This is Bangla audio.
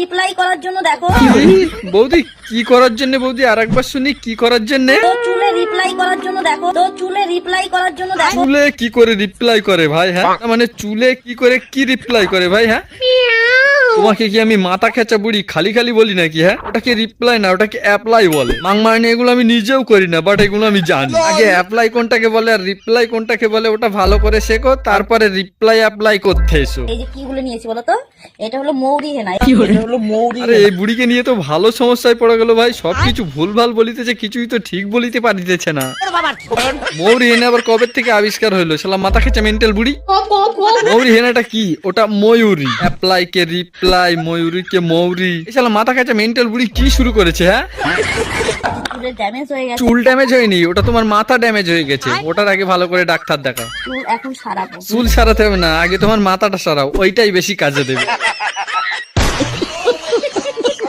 রিপ্লাই করার জন্য দেখো। বৌদি কি করার জন্য বৌদি? আর একবার শুনি, কি করার জন্য? তো চুলে রিপ্লাই করার জন্য দেখো। তো চুলে রিপ্লাই করার জন্য দেখো। চুলে কি করে রিপ্লাই করে ভাই? হ্যাঁ মানে চুলে কি করে কি রিপ্লাই করে ভাই? হ্যাঁ তোমাকে কি আমি মাথা খেঁচা বুড়ি খালি খালি বলি নাকি? হ্যাঁ ওটাকে রিপ্লাই না, ওটাকে অ্যাপ্লাই বলে। মাংমারনি এগুলো আমি নিজেও করি না, বাট এগুলো আমি জানি। আগে অ্যাপ্লাই কোনটাকে বলে আর রিপ্লাই কোনটাকে বলে ওটা ভালো করে শেখো, তারপরে রিপ্লাই অ্যাপ্লাই করতে এসো। এই যে কি গুলো নিয়েছি বলো তো? এটা হলো মৌরি হেনা। এটা হলো মৌরি। আরে এই বুড়িকে নিয়ে তো ভালো সমস্যায় পড়ে গেল ভাই। সবকিছু ভুলভাল বলিতেছে, কিছুই তো ঠিক বলিতে পারিতেছে না। মৌরি হেনা আবার কবে থেকে আবিষ্কার হইলো? শালা মাথা খেঁচা মেন্টাল বুড়ি। মৌরি হেনাটা কি? ওটা ময়ূরী। অ্যাপ্লাই কে রিপ্লাই, ময়ূরী কে মৌরি। এই শালা মাথা খেঁচা মেন্টাল বুড়ি কি শুরু করেছে? হ্যাঁ চুলে ড্যামেজ হয়ে গেছে। চুল ড্যামেজ হয়নি, ওটা তোমার মাথা ড্যামেজ হয়ে গেছে। ওটার আগে ভালো করে ডাক্তার দেখাও। চুল এখন সারাবো। চুল সারাতে হবে না, আগে তোমার মাথাটা সারাও, ওইটাই বেশি কাজে দেবে।